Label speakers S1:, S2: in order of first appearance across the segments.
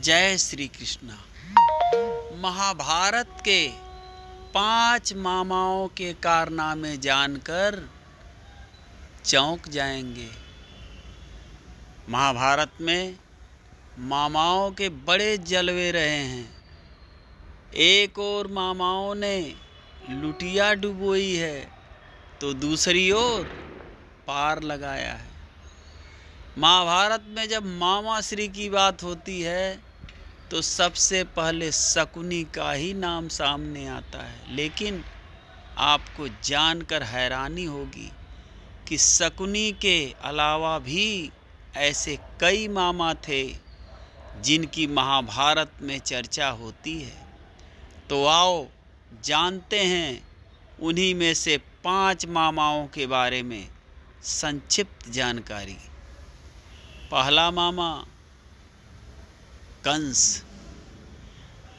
S1: जय श्री कृष्णा। महाभारत के 5 मामाओं के कारनामे जानकर चौंक जाएंगे। महाभारत में मामाओं के बड़े जलवे रहे हैं। एक ओर मामाओं ने लुटिया डुबोई है तो दूसरी ओर पार लगाया है। महाभारत में जब मामा श्री की बात होती है तो सबसे पहले शकुनी का ही नाम सामने आता है। लेकिन आपको जानकर हैरानी होगी कि शकुनी के अलावा भी ऐसे कई मामा थे जिनकी महाभारत में चर्चा होती है। तो आओ जानते हैं उन्हीं में से 5 मामाओं के बारे में संक्षिप्त जानकारी। पहला मामा कंस।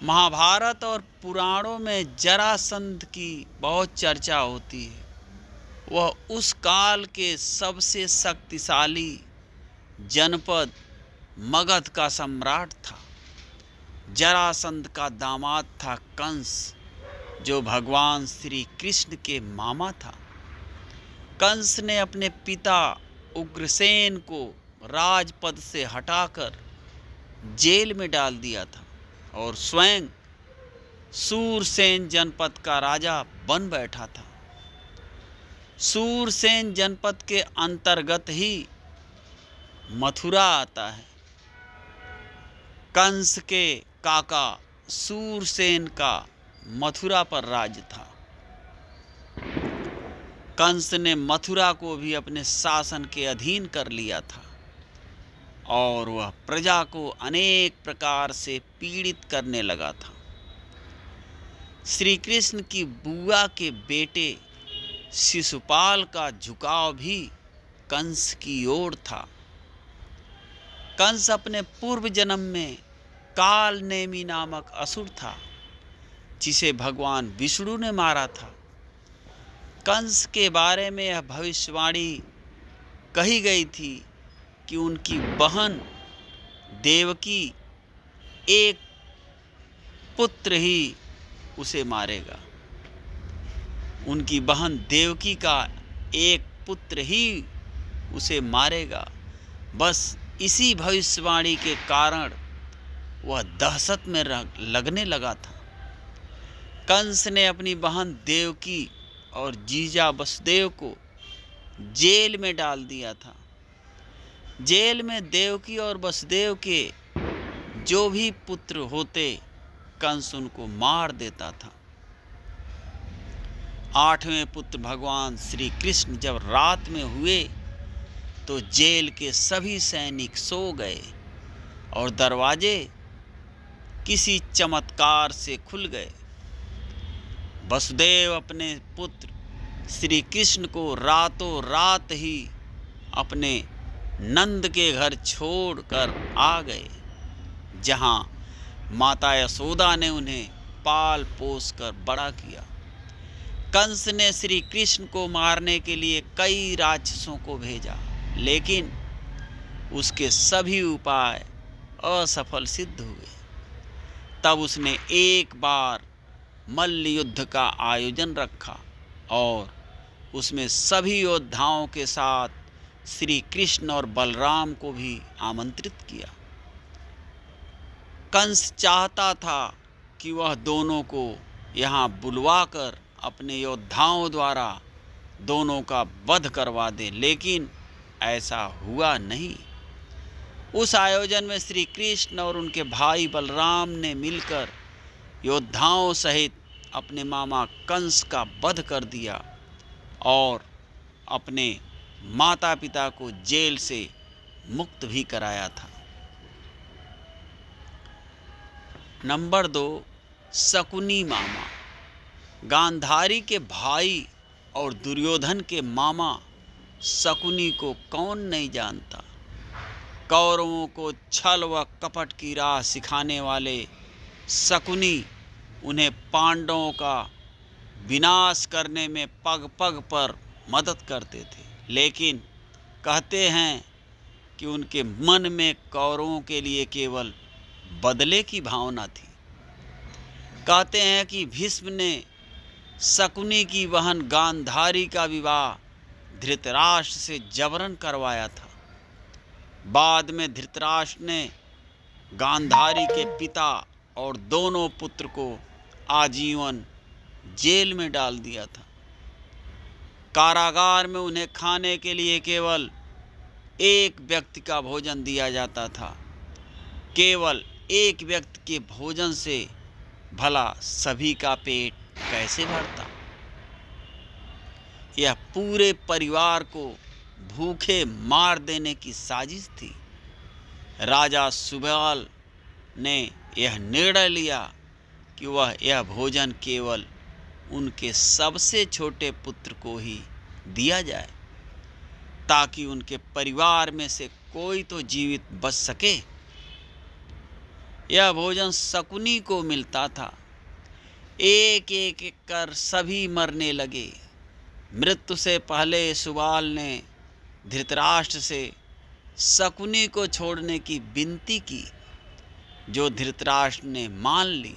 S1: महाभारत और पुराणों में जरासंध की बहुत चर्चा होती है। वह उस काल के सबसे शक्तिशाली जनपद मगध का सम्राट था। जरासंध का दामाद था कंस, जो भगवान श्री कृष्ण के मामा था। कंस ने अपने पिता उग्रसेन को राजपद से हटाकर जेल में डाल दिया था और स्वयं सूरसेन जनपद का राजा बन बैठा था। सूरसेन जनपद के अंतर्गत ही मथुरा आता है। कंस के काका सूरसेन का मथुरा पर राज था। कंस ने मथुरा को भी अपने शासन के अधीन कर लिया था और वह प्रजा को अनेक प्रकार से पीड़ित करने लगा था। श्री कृष्ण की बुआ के बेटे शिशुपाल का झुकाव भी कंस की ओर था। कंस अपने पूर्व जन्म में कालनेमी नामक असुर था, जिसे भगवान विष्णु ने मारा था। कंस के बारे में यह भविष्यवाणी कही गई थी कि उनकी बहन देवकी एक पुत्र ही उसे मारेगा। उनकी बहन देवकी का एक पुत्र ही उसे मारेगा। बस इसी भविष्यवाणी के कारण वह दहशत में लगने लगा था। कंस ने अपनी बहन देवकी और जीजा वसुदेव को जेल में डाल दिया था। जेल में देवकी और वसुदेव के जो भी पुत्र होते, कंस उनको मार देता था। 8वें पुत्र भगवान श्री कृष्ण जब रात में हुए तो जेल के सभी सैनिक सो गए और दरवाजे किसी चमत्कार से खुल गए। वसुदेव अपने पुत्र श्री कृष्ण को रातों रात ही अपने नंद के घर छोड़कर आ गए, जहां माता यशोदा ने उन्हें पाल पोस कर बड़ा किया। कंस ने श्री कृष्ण को मारने के लिए कई राक्षसों को भेजा, लेकिन उसके सभी उपाय असफल सिद्ध हुए। तब उसने एक बार मल्ल युद्ध का आयोजन रखा और उसमें सभी योद्धाओं के साथ श्री कृष्ण और बलराम को भी आमंत्रित किया। कंस चाहता था कि वह दोनों को यहाँ बुलवाकर अपने योद्धाओं द्वारा दोनों का वध करवा दे, लेकिन ऐसा हुआ नहीं। उस आयोजन में श्री कृष्ण और उनके भाई बलराम ने मिलकर योद्धाओं सहित अपने मामा कंस का वध कर दिया और अपने माता पिता को जेल से मुक्त भी कराया था। नंबर 2, शकुनी मामा। गांधारी के भाई और दुर्योधन के मामा शकुनी को कौन नहीं जानता। कौरवों को छल व कपट की राह सिखाने वाले शकुनी उन्हें पांडवों का विनाश करने में पग पग पर मदद करते थे, लेकिन कहते हैं कि उनके मन में कौरवों के लिए केवल बदले की भावना थी। कहते हैं कि भीष्म ने शकुनी की बहन गांधारी का विवाह धृतराष्ट्र से जबरन करवाया था। बाद में धृतराष्ट्र ने गांधारी के पिता और दोनों पुत्र को आजीवन जेल में डाल दिया था। कारागार में उन्हें खाने के लिए केवल एक व्यक्ति का भोजन दिया जाता था। केवल एक व्यक्ति के भोजन से भला सभी का पेट कैसे भरता। यह पूरे परिवार को भूखे मार देने की साजिश थी। राजा सुबाल ने यह निर्णय लिया कि वह यह भोजन केवल उनके सबसे छोटे पुत्र को ही दिया जाए, ताकि उनके परिवार में से कोई तो जीवित बच सके। यह भोजन शकुनी को मिलता था। एक एक कर सभी मरने लगे। मृत्यु से पहले सुबाल ने धृतराष्ट्र से शकुनी को छोड़ने की विनती की, जो धृतराष्ट्र ने मान ली।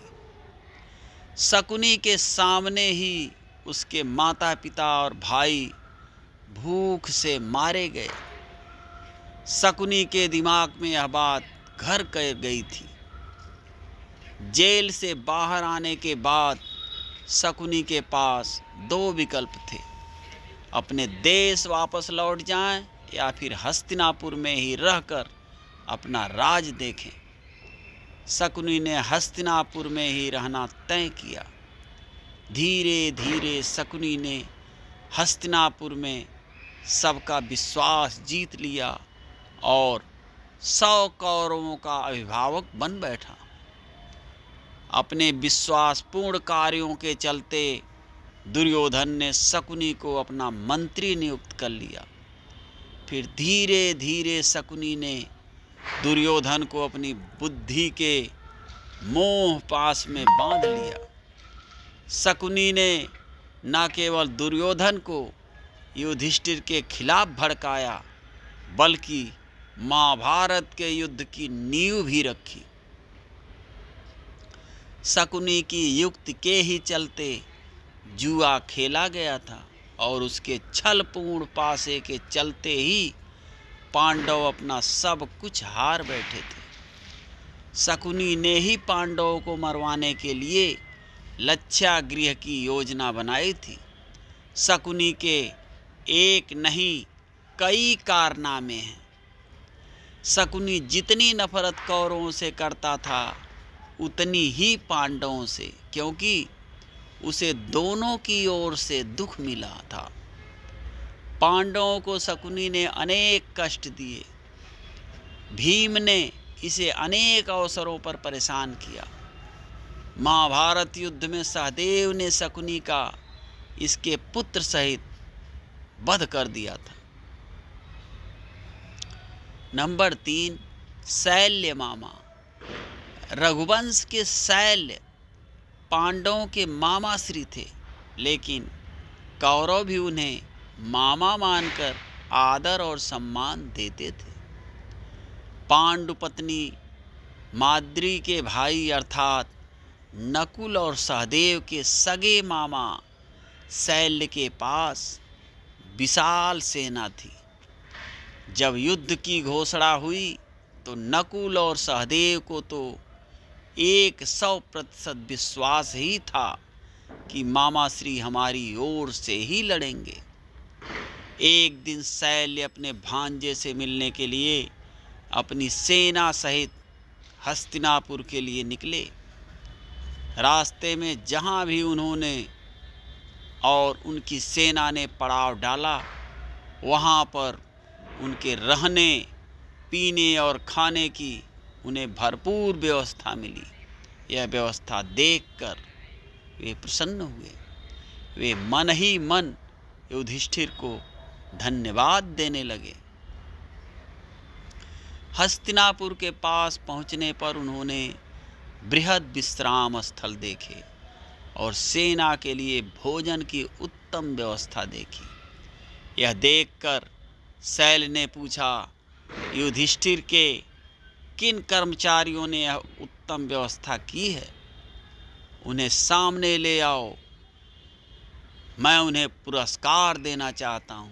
S1: शकुनी के सामने ही उसके माता पिता और भाई भूख से मारे गए। शकुनी के दिमाग में यह बात घर कर गई थी। जेल से बाहर आने के बाद शकुनी के पास दो विकल्प थे, अपने देश वापस लौट जाएं या फिर हस्तिनापुर में ही रहकर अपना राज देखें। शकुनी ने हस्तिनापुर में ही रहना तय किया। धीरे धीरे शकुनी ने हस्तिनापुर में सबका विश्वास जीत लिया और 100 कौरवों का अभिभावक बन बैठा। अपने विश्वासपूर्ण कार्यों के चलते दुर्योधन ने शकुनी को अपना मंत्री नियुक्त कर लिया। फिर धीरे धीरे शकुनी ने दुर्योधन को अपनी बुद्धि के मोह पास में बांध लिया। शकुनी ने न केवल दुर्योधन को युधिष्ठिर के खिलाफ भड़काया, बल्कि महाभारत के युद्ध की नींव भी रखी। शकुनी की युक्ति के ही चलते जुआ खेला गया था और उसके छलपूर्ण पासे के चलते ही पांडव अपना सब कुछ हार बैठे थे। शकुनी ने ही पांडवों को मरवाने के लिए लक्षागृह की योजना बनाई थी। शकुनी के एक नहीं कई कारनामे हैं। शकुनी जितनी नफरत कौरवों से करता था उतनी ही पांडवों से, क्योंकि उसे दोनों की ओर से दुख मिला था। पांडवों को शकुनी ने अनेक कष्ट दिए। भीम ने इसे अनेक अवसरों पर परेशान किया। महाभारत युद्ध में सहदेव ने शकुनी का इसके पुत्र सहित वध कर दिया था। नंबर 3, शैल्य मामा। रघुवंश के शैल्य पांडवों के मामा श्री थे, लेकिन कौरव भी उन्हें मामा मानकर आदर और सम्मान देते थे। पांडु पत्नी माद्री के भाई अर्थात नकुल और सहदेव के सगे मामा शैल्य के पास विशाल सेना थी। जब युद्ध की घोषणा हुई तो नकुल और सहदेव को तो 100% विश्वास ही था कि मामा श्री हमारी ओर से ही लड़ेंगे। एक दिन शैल्य अपने भांजे से मिलने के लिए अपनी सेना सहित हस्तिनापुर के लिए निकले। रास्ते में जहाँ भी उन्होंने और उनकी सेना ने पड़ाव डाला, वहाँ पर उनके रहने पीने और खाने की उन्हें भरपूर व्यवस्था मिली। यह व्यवस्था देखकर वे प्रसन्न हुए। वे मन ही मन युधिष्ठिर को धन्यवाद देने लगे। हस्तिनापुर के पास पहुंचने पर उन्होंने बृहद विश्राम स्थल देखे और सेना के लिए भोजन की उत्तम व्यवस्था देखी। यह देखकर शैल्य ने पूछा, युधिष्ठिर के किन कर्मचारियों ने यह उत्तम व्यवस्था की है, उन्हें सामने ले आओ, मैं उन्हें पुरस्कार देना चाहता हूँ।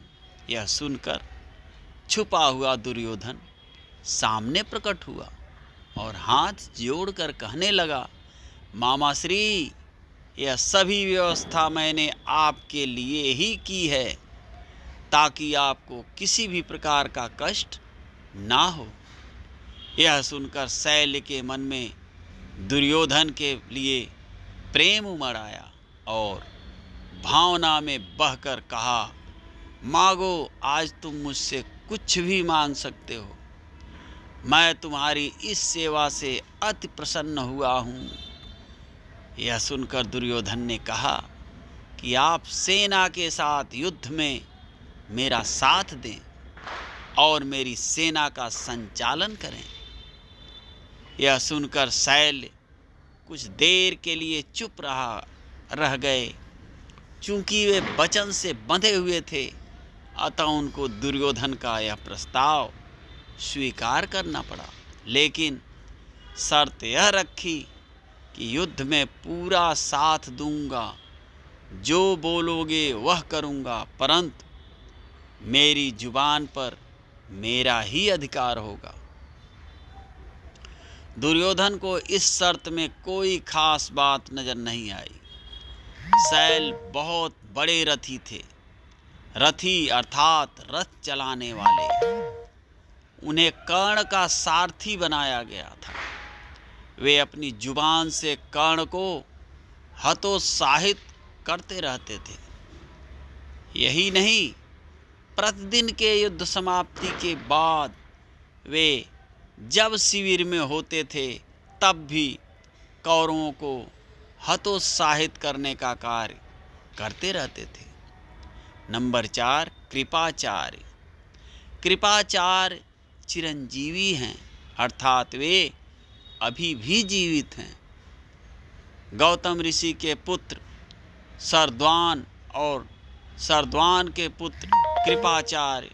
S1: यह सुनकर छुपा हुआ दुर्योधन सामने प्रकट हुआ और हाथ जोड़कर कहने लगा, मामा श्री, यह सभी व्यवस्था मैंने आपके लिए ही की है, ताकि आपको किसी भी प्रकार का कष्ट ना हो। यह सुनकर शैल के मन में दुर्योधन के लिए प्रेम उमड़ आया और भावना में बहकर कहा, मांगो, आज तुम मुझसे कुछ भी मांग सकते हो, मैं तुम्हारी इस सेवा से अति प्रसन्न हुआ हूँ। यह सुनकर दुर्योधन ने कहा कि आप सेना के साथ युद्ध में मेरा साथ दें और मेरी सेना का संचालन करें। यह सुनकर शैल कुछ देर के लिए चुप रह गए। चूंकि वे वचन से बंधे हुए थे, अतः उनको दुर्योधन का यह प्रस्ताव स्वीकार करना पड़ा, लेकिन शर्त यह रखी कि युद्ध में पूरा साथ दूंगा, जो बोलोगे वह करूंगा, परंतु मेरी जुबान पर मेरा ही अधिकार होगा। दुर्योधन को इस शर्त में कोई खास बात नजर नहीं आई। शैल बहुत बड़े रथी थे, रथी अर्थात रथ चलाने वाले। उन्हें कर्ण का सारथी बनाया गया था। वे अपनी जुबान से कर्ण को हतोत्साहित करते रहते थे। यही नहीं, प्रतिदिन के युद्ध समाप्ति के बाद वे जब शिविर में होते थे, तब भी कौरवों को हतोत्साहित करने का कार्य करते रहते थे। नंबर 4, कृपाचार्य। कृपाचार्य चिरंजीवी हैं, अर्थात वे अभी भी जीवित हैं। गौतम ऋषि के पुत्र शरद्वान और शरद्वान के पुत्र कृपाचार्य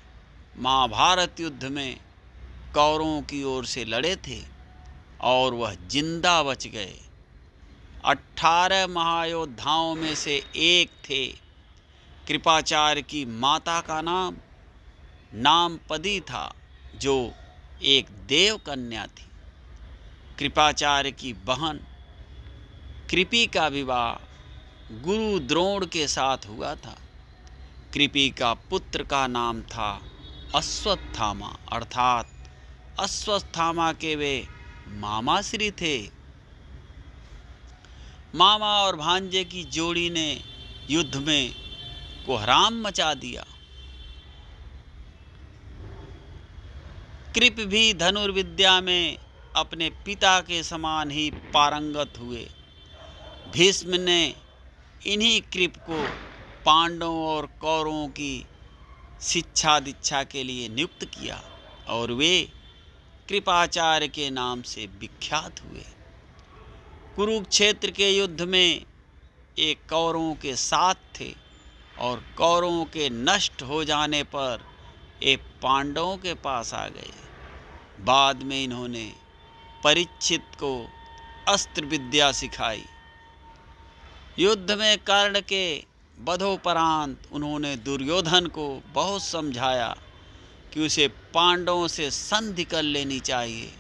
S1: महाभारत युद्ध में कौरवों की ओर से लड़े थे और वह जिंदा बच गए। 18 महायोद्धाओं में से एक थे। कृपाचार्य की माता का नाम पदी था, जो एक देव कन्या थी। कृपाचार्य की बहन कृपि का विवाह गुरु द्रोण के साथ हुआ था। कृपि का पुत्र का नाम था अश्वत्थामा, अर्थात अश्वत्थामा के वे मामा श्री थे। मामा और भांजे की जोड़ी ने युद्ध में कोहराम मचा दिया। कृप भी धनुर्विद्या में अपने पिता के समान ही पारंगत हुए। भीष्म ने इन्हीं कृप को पांडवों और कौरवों की शिक्षा दीक्षा के लिए नियुक्त किया और वे कृपाचार्य के नाम से विख्यात हुए। कुरुक्षेत्र के युद्ध में एक कौरवों के साथ थे और कौरवों के नष्ट हो जाने पर एक पांडवों के पास आ गए। बाद में इन्होंने परीक्षित को अस्त्र विद्या सिखाई। युद्ध में कर्ण के वधोपरांत उन्होंने दुर्योधन को बहुत समझाया कि उसे पांडवों से संधि कर लेनी चाहिए,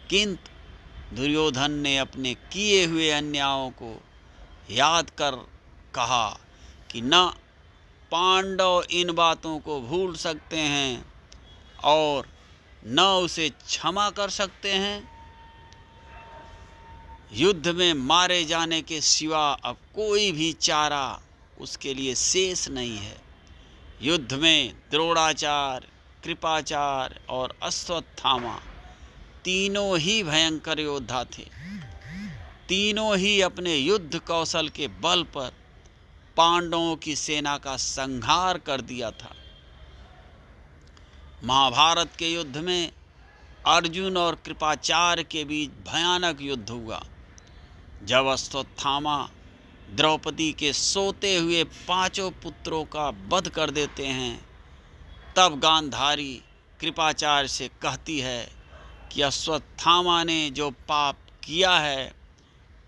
S1: किंतु दुर्योधन ने अपने किए हुए अन्यायों को याद कर कहा कि न पांडव इन बातों को भूल सकते हैं और न उसे क्षमा कर सकते हैं। युद्ध में मारे जाने के सिवा अब कोई भी चारा उसके लिए शेष नहीं है। युद्ध में द्रोणाचार्य, कृपाचार्य और अश्वत्थामा तीनों ही भयंकर योद्धा थे। तीनों ही अपने युद्ध कौशल के बल पर पांडवों की सेना का संहार कर दिया था। महाभारत के युद्ध में अर्जुन और कृपाचार्य के बीच भयानक युद्ध हुआ। जब अश्वत्थामा द्रौपदी के सोते हुए 5 पुत्रों का वध कर देते हैं, तब गांधारी कृपाचार्य से कहती है कि अश्वत्थामा ने जो पाप किया है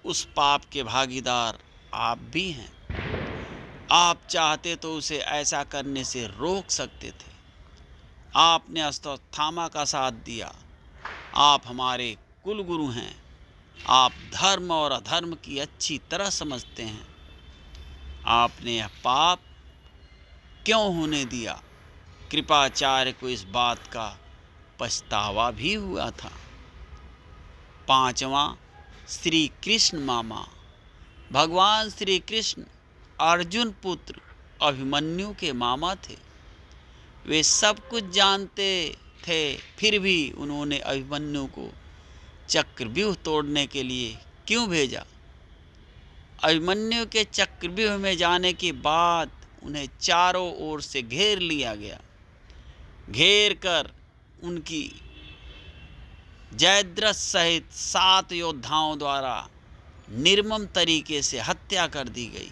S1: उस पाप के भागीदार आप भी हैं। आप चाहते तो उसे ऐसा करने से रोक सकते थे। आपने अश्वत्थामा का साथ दिया। आप हमारे कुल गुरु हैं। आप धर्म और अधर्म की अच्छी तरह समझते हैं। आपने यह पाप क्यों होने दिया? कृपाचार्य को इस बात का पछतावा भी हुआ था। 5वां, श्री कृष्ण मामा। भगवान श्री कृष्ण अर्जुन पुत्र अभिमन्यु के मामा थे। वे सब कुछ जानते थे, फिर भी उन्होंने अभिमन्यु को चक्रव्यूह तोड़ने के लिए क्यों भेजा? अभिमन्यु के चक्रव्यूह में जाने के बाद उन्हें चारों ओर से घेर लिया गया। घेर कर उनकी जयद्रथ सहित 7 योद्धाओं द्वारा निर्मम तरीके से हत्या कर दी गई,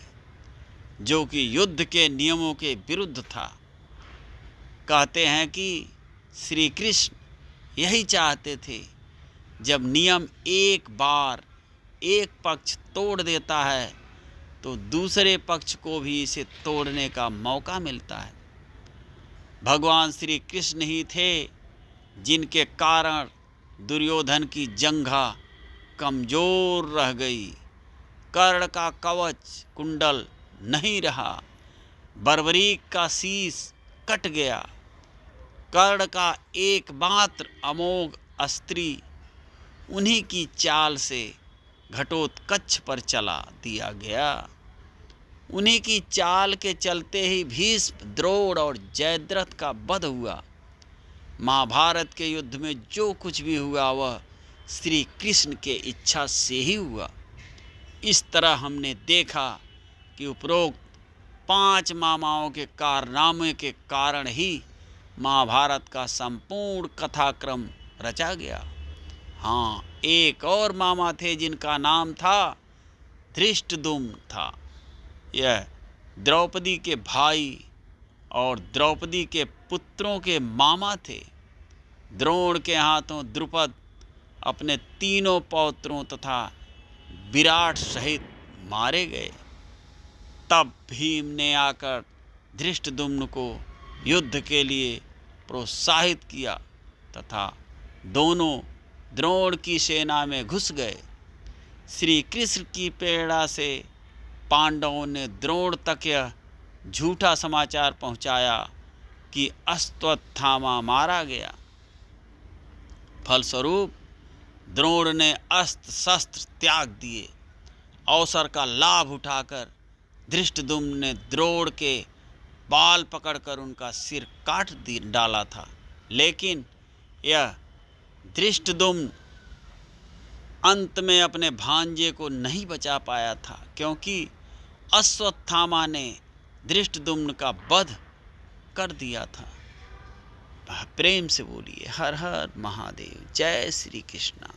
S1: जो कि युद्ध के नियमों के विरुद्ध था। कहते हैं कि श्री कृष्ण यही चाहते थे, जब नियम एक बार एक पक्ष तोड़ देता है तो दूसरे पक्ष को भी इसे तोड़ने का मौका मिलता है। भगवान श्री कृष्ण ही थे जिनके कारण दुर्योधन की जंघा कमजोर रह गई, कर्ण का कवच कुंडल नहीं रहा, बर्बरीक का शीश कट गया, कर्ण का एकमात्र अमोघ अस्त्री उन्हीं की चाल से घटोत्कच पर चला दिया गया। उन्हीं की चाल के चलते ही भीष्म, द्रोण और जयद्रथ का वध हुआ। महाभारत के युद्ध में जो कुछ भी हुआ वह श्री कृष्ण के इच्छा से ही हुआ। इस तरह हमने देखा कि उपरोक्त 5 मामाओं के कारनामे के कारण ही महाभारत का संपूर्ण कथाक्रम रचा गया। हाँ, एक और मामा थे जिनका नाम था धृष्टद्युम्न था। यह द्रौपदी के भाई और द्रौपदी के पुत्रों के मामा थे। द्रोण के हाथों द्रुपद अपने 3 पौत्रों तथा विराट सहित मारे गए। तब भीम ने आकर धृष्टद्युम्न को युद्ध के लिए प्रोत्साहित किया तथा दोनों द्रोण की सेना में घुस गए। श्री कृष्ण की प्रेरणा से पांडवों ने द्रोण तक यह झूठा समाचार पहुंचाया कि अश्वत्थामा मारा गया। फलस्वरूप द्रोण ने अस्त्र शस्त्र त्याग दिए। अवसर का लाभ उठाकर धृष्टद्युम्न ने द्रोण के बाल पकड़कर उनका सिर काट डाला था, लेकिन यह धृष्टद्युम्न अंत में अपने भांजे को नहीं बचा पाया था, क्योंकि अश्वत्थामा ने धृष्टद्युम्न का वध कर दिया था। प्रेम से बोलिए हर हर महादेव। जय श्री कृष्ण।